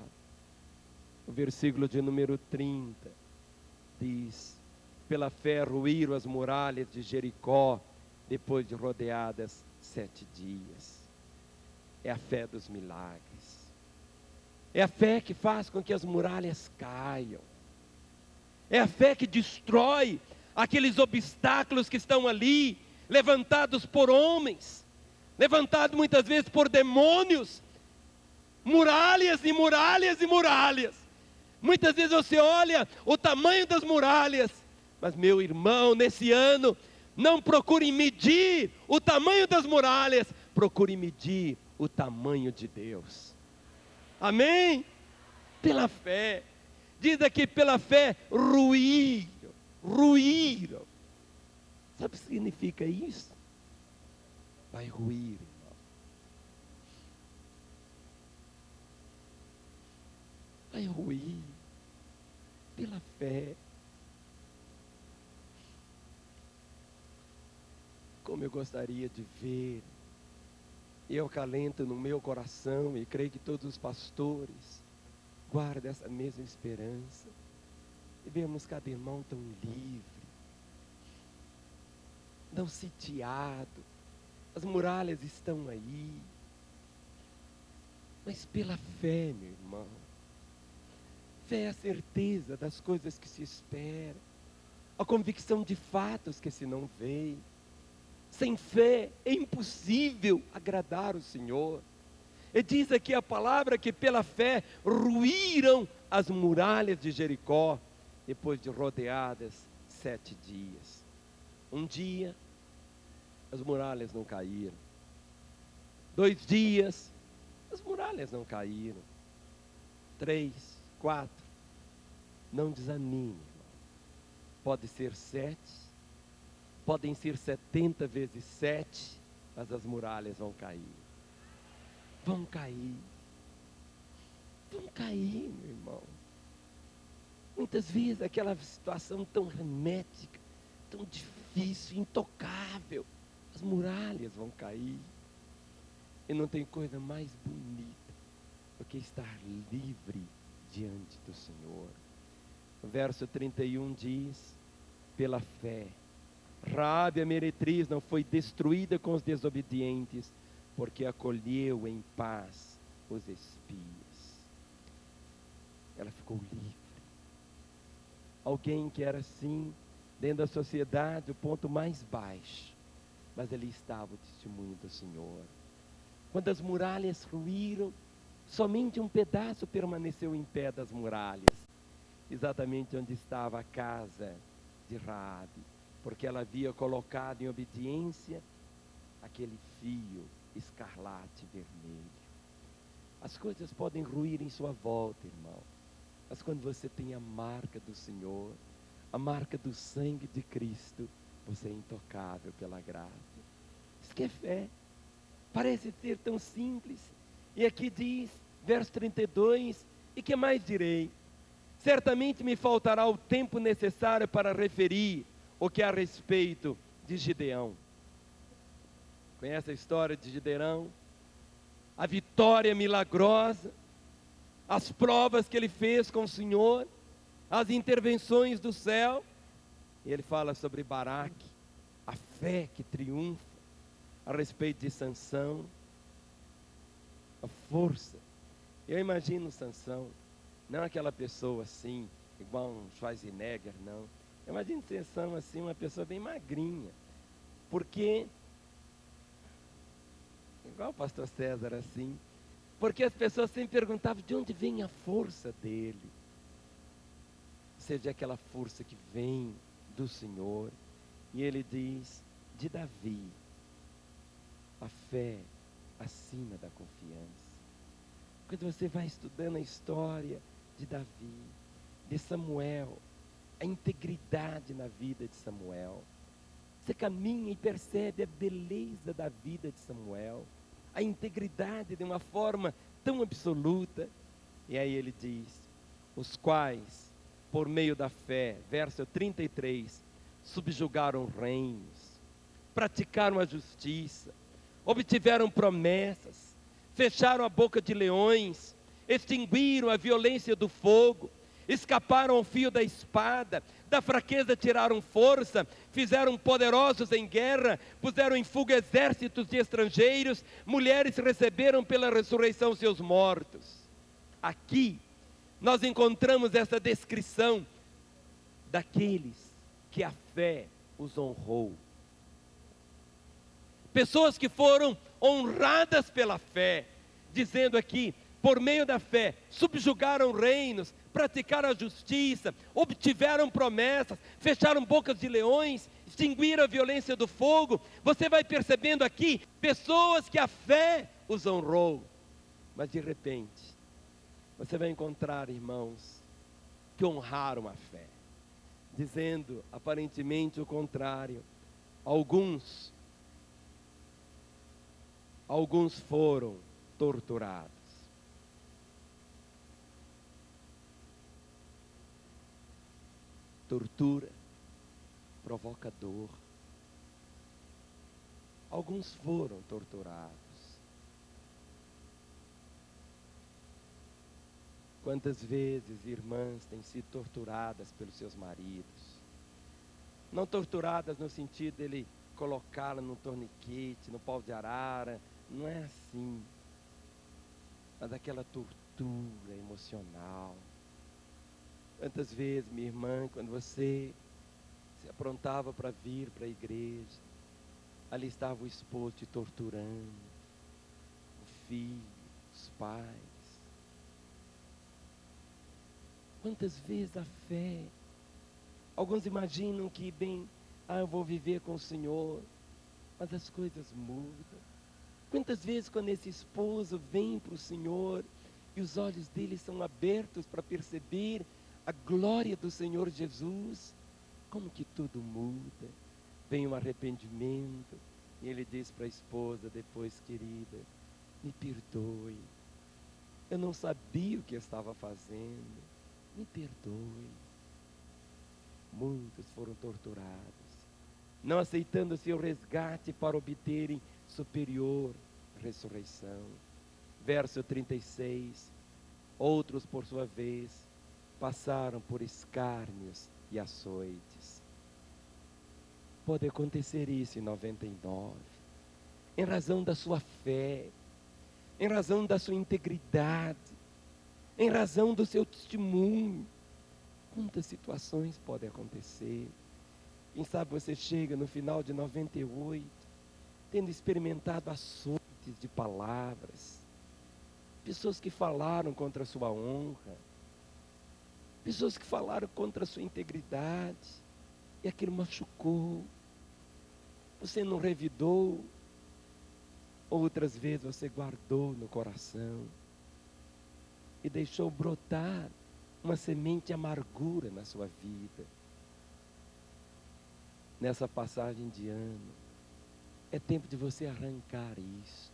O versículo de número 30 diz: pela fé ruíram as muralhas de Jericó, depois de rodeadas 7 dias. É a fé dos milagres. É a fé que faz com que as muralhas caiam. É a fé que destrói aqueles obstáculos que estão ali, levantados por homens, levantados muitas vezes por demônios. Muralhas e muralhas e muralhas. Muitas vezes você olha o tamanho das muralhas, mas meu irmão, nesse ano Não procure medir o tamanho das muralhas, procure medir o tamanho de Deus. Amém? Pela fé. Diz aqui, pela fé, ruíram. Sabe o que significa isso? Vai ruir, irmão. Vai ruir. Pela fé. Como eu gostaria de ver, eu acalento no meu coração, e creio que todos os pastores guardem essa mesma esperança, e vemos cada irmão tão livre, não sitiado, as muralhas estão aí, mas pela fé, meu irmão. Fé é a certeza das coisas que se espera, a convicção de fatos que se não veem. Sem fé é impossível agradar o Senhor. E diz aqui a palavra que pela fé ruíram as muralhas de Jericó, depois de rodeadas 7 dias. Um dia, as muralhas não caíram. 2 dias, as muralhas não caíram. 3, 4, não desanime, irmão. Pode ser 7, podem ser 70 vezes 7, mas as muralhas vão cair. Vão cair. Vão cair, meu irmão. Muitas vezes aquela situação tão hermética, tão difícil, intocável, as muralhas vão cair. E não tem coisa mais bonita do que estar livre diante do Senhor. O verso 31 diz: pela fé, Raabe a meretriz não foi destruída com os desobedientes, porque acolheu em paz os espias. Ela ficou livre. Alguém que era assim, dentro da sociedade, o ponto mais baixo, mas ali estava o testemunho do Senhor. Quando as muralhas ruíram, somente um pedaço permaneceu em pé das muralhas, exatamente onde estava a casa de Raabe, porque ela havia colocado em obediência aquele fio escarlate vermelho. As coisas podem ruir em sua volta, irmão, mas quando você tem a marca do Senhor, a marca do sangue de Cristo, você é intocável pela graça. Isso que é fé. Parece ser tão simples. E aqui diz, verso 32, e que mais direi? Certamente me faltará o tempo necessário para referir o que é a respeito de Gideão. Conhece a história de Gideão? A vitória milagrosa, as provas que ele fez com o Senhor, as intervenções do céu. E ele fala sobre Baraque, a fé que triunfa, a respeito de Sansão, a força. Eu imagino Sansão, não aquela pessoa assim, igual um Schwarzenegger, não. Eu imagino Sansão assim, uma pessoa bem magrinha, porque, igual o pastor César assim, porque as pessoas sempre perguntavam de onde vem a força dele. Seja aquela força que vem do Senhor. E ele diz, de Davi, a fé acima da confiança. Quando você vai estudando a história de Davi, de Samuel, a integridade na vida de Samuel, você caminha e percebe a beleza da vida de Samuel, a integridade de uma forma tão absoluta. E aí ele diz, os quais, por meio da fé, verso 33, subjugaram reinos, praticaram a justiça, obtiveram promessas, fecharam a boca de leões, extinguiram a violência do fogo, escaparam ao fio da espada, da fraqueza tiraram força, fizeram poderosos em guerra, puseram em fuga exércitos de estrangeiros, mulheres receberam pela ressurreição seus mortos. Aqui nós encontramos essa descrição daqueles que a fé os honrou. Pessoas que foram honradas pela fé, dizendo aqui, por meio da fé, subjugaram reinos, praticaram a justiça, obtiveram promessas, fecharam bocas de leões, extinguiram a violência do fogo. Você vai percebendo aqui, pessoas que a fé os honrou. Mas de repente, você vai encontrar irmãos que honraram a fé, dizendo aparentemente o contrário. Alguns foram torturados. Tortura provoca dor. Alguns foram torturados. Quantas vezes irmãs têm sido torturadas pelos seus maridos? Não torturadas no sentido dele colocá-la no torniquete, no pau de arara. Não é assim. Mas aquela tortura emocional. Quantas vezes, minha irmã, quando você se aprontava para vir para a igreja, ali estava o esposo te torturando, o filho, os pais. Quantas vezes a fé, alguns imaginam que eu vou viver com o Senhor, mas as coisas mudam. Quantas vezes quando esse esposo vem para o Senhor, e os olhos dele são abertos para perceber a glória do Senhor Jesus, como que tudo muda, vem um arrependimento, e ele diz para a esposa depois: querida, me perdoe, eu não sabia o que eu estava fazendo, me perdoe. Muitos foram torturados, não aceitando o seu resgate para obterem superior ressurreição. Verso 36, outros por sua vez passaram por escárnios e açoites. Pode acontecer isso em 99, em razão da sua fé, em razão da sua integridade, em razão do seu testemunho. Quantas situações podem acontecer? Quem sabe você chega no final de 98, tendo experimentado açoites de palavras, pessoas que falaram contra a sua honra, pessoas que falaram contra a sua integridade, e aquilo machucou. Você não revidou, outras vezes você guardou no coração e deixou brotar uma semente de amargura na sua vida. Nessa passagem de ano, é tempo de você arrancar isso,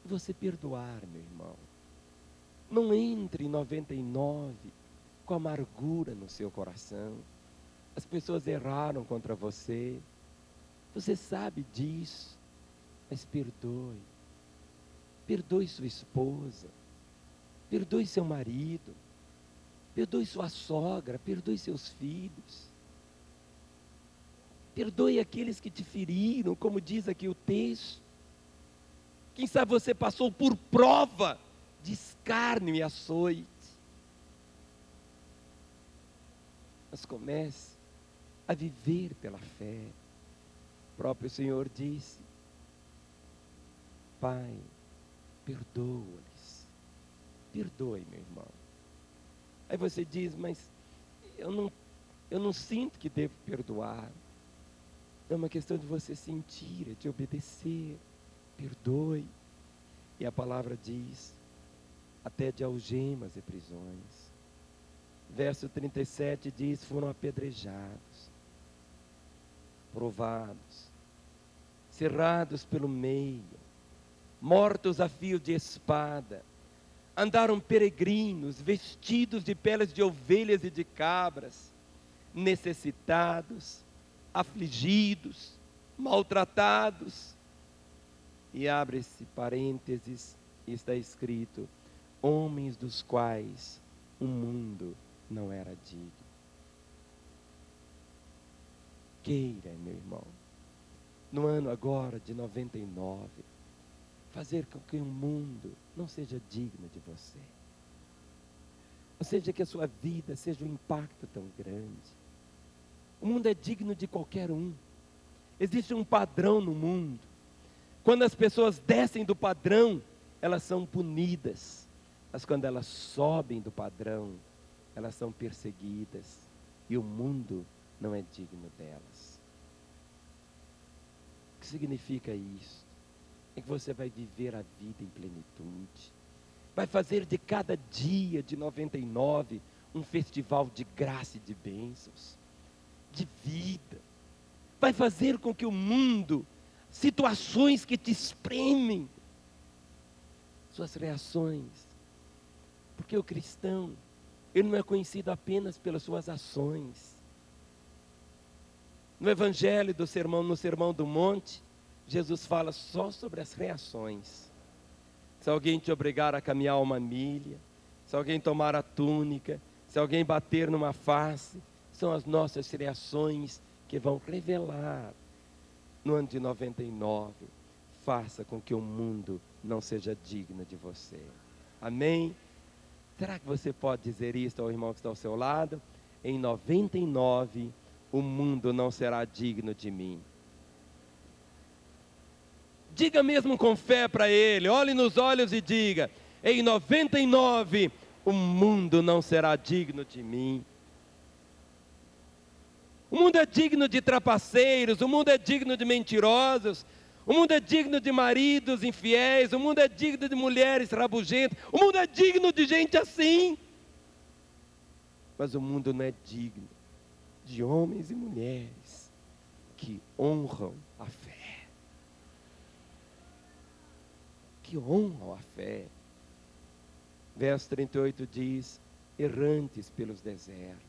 e você perdoar, meu irmão. Não entre em 99 com amargura no seu coração. As pessoas erraram contra você, você sabe disso, mas perdoe. Perdoe sua esposa, perdoe seu marido, perdoe sua sogra, perdoe seus filhos, perdoe aqueles que te feriram, como diz aqui o texto. Quem sabe você passou por prova de escárnio e açoite. Mas comece a viver pela fé. O próprio Senhor disse: Pai, perdoa-lhes. Perdoe, meu irmão. Aí você diz: mas eu não sinto que devo perdoar. É uma questão de você sentir, de obedecer. Perdoe. E a palavra diz: até de algemas e prisões. Verso 37 diz: foram apedrejados, provados, cerrados pelo meio, mortos a fio de espada, andaram peregrinos, vestidos de peles de ovelhas e de cabras, necessitados, afligidos, maltratados. E abre-se parênteses, e está escrito: homens dos quais o mundo não era digno. Queira, meu irmão, no ano agora de 99, fazer com que o mundo não seja digno de você. Ou seja, que a sua vida seja um impacto tão grande. O mundo é digno de qualquer um. Existe um padrão no mundo. Quando as pessoas descem do padrão, elas são punidas. Mas quando elas sobem do padrão, elas são perseguidas e o mundo não é digno delas. O que significa isso? É que você vai viver a vida em plenitude. Vai fazer de cada dia de 99 um festival de graça e de bênçãos, de vida. Vai fazer com que o mundo, situações que te espremem, suas reações. Porque o cristão, ele não é conhecido apenas pelas suas ações. No Evangelho do Sermão, no Sermão do Monte, Jesus fala só sobre as reações. Se alguém te obrigar a caminhar uma milha, se alguém tomar a túnica, se alguém bater numa face, são as nossas reações que vão revelar. No ano de 99, faça com que o mundo não seja digno de você. Amém? Será que você pode dizer isso ao irmão que está ao seu lado? Em 99, o mundo não será digno de mim. Diga mesmo com fé para ele, olhe nos olhos e diga: em 99, o mundo não será digno de mim. O mundo é digno de trapaceiros, o mundo é digno de mentirosos, o mundo é digno de maridos infiéis, o mundo é digno de mulheres rabugentas, o mundo é digno de gente assim. Mas o mundo não é digno de homens e mulheres que honram a fé. Que honram a fé. Verso 38 diz: errantes pelos desertos,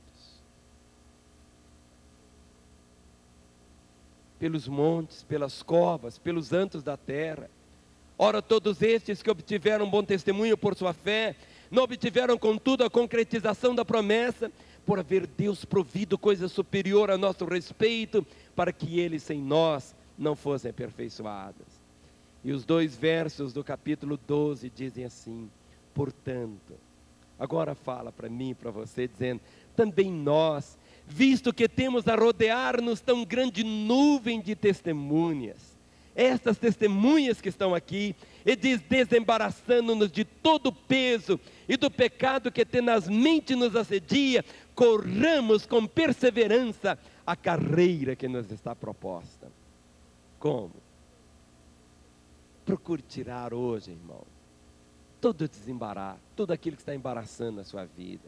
pelos montes, pelas covas, pelos antros da terra. Ora, todos estes que obtiveram bom testemunho por sua fé, não obtiveram contudo a concretização da promessa, por haver Deus provido coisa superior a nosso respeito, para que eles sem nós não fossem aperfeiçoados. E os 2 versos do capítulo 12 dizem assim: portanto, agora fala para mim e para você, dizendo: também nós, visto que temos a rodear-nos tão grande nuvem de testemunhas, estas testemunhas que estão aqui, e diz: desembaraçando-nos de todo o peso e do pecado que tenazmente nos assedia, corramos com perseverança a carreira que nos está proposta. Como? Procure tirar hoje, irmão, todo desembaraço, tudo aquilo que está embaraçando a sua vida.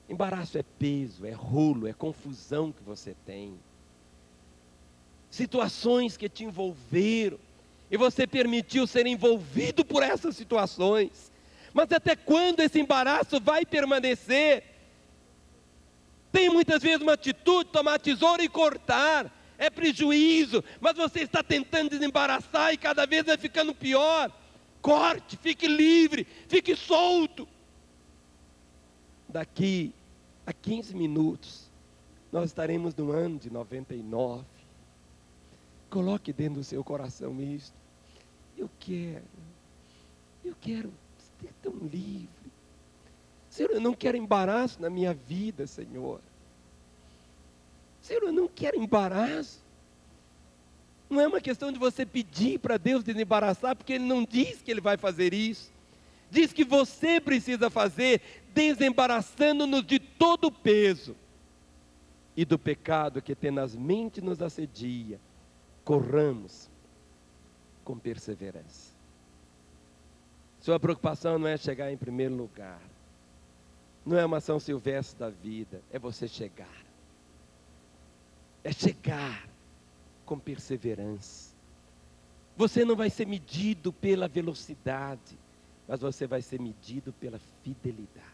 Embaraço é peso, é rolo, é confusão que você tem. Situações que te envolveram, e você permitiu ser envolvido por essas situações. Mas até quando esse embaraço vai permanecer? Tem muitas vezes uma atitude, tomar a tesoura e cortar. É prejuízo, mas você está tentando desembaraçar e cada vez vai ficando pior. Corte, fique livre, fique solto. Daqui a 15 minutos, nós estaremos no ano de 99. Coloque dentro do seu coração isto: eu quero ser tão livre. Senhor, eu não quero embaraço na minha vida, Senhor. Senhor, eu não quero embaraço. Não é uma questão de você pedir para Deus desembaraçar, porque Ele não diz que Ele vai fazer isso. Diz que você precisa fazer, desembaraçando-nos de todo o peso e do pecado que tenazmente nos assedia. Corramos com perseverança. Sua preocupação não é chegar em primeiro lugar. Não é uma São Silvestre da vida, é você chegar. É chegar com perseverança. Você não vai ser medido pela velocidade, mas você vai ser medido pela fidelidade.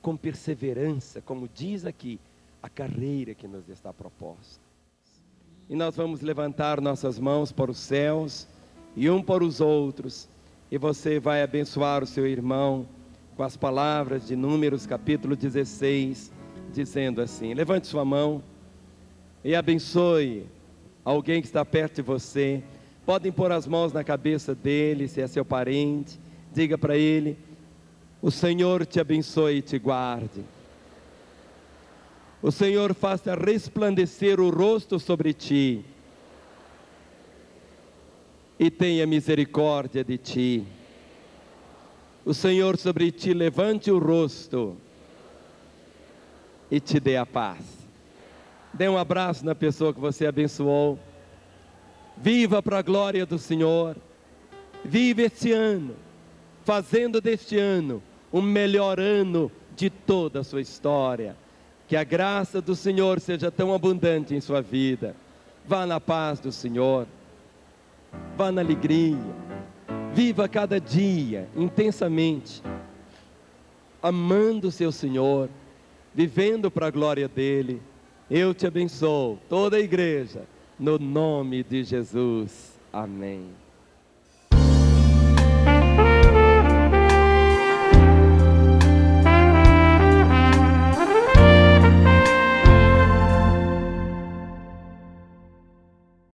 Com perseverança, como diz aqui, a carreira que nos está proposta. E nós vamos levantar nossas mãos para os céus, e um para os outros, e você vai abençoar o seu irmão, com as palavras de Números capítulo 16, dizendo assim: levante sua mão, e abençoe alguém que está perto de você. Podem pôr as mãos na cabeça dele, se é seu parente. Diga para ele: o Senhor te abençoe e te guarde. O Senhor faça resplandecer o rosto sobre ti e tenha misericórdia de ti. o Senhor sobre ti levante o rosto e te dê a paz. Dê um abraço na pessoa que você abençoou. Viva para a glória do Senhor. Viva este ano, fazendo deste ano o melhor ano de toda a sua história. Que a graça do Senhor seja tão abundante em sua vida. Vá na paz do Senhor. Vá na alegria. Viva cada dia intensamente, amando o seu Senhor, vivendo para a glória dEle. Eu te abençoo, toda a igreja, no nome de Jesus. Amém.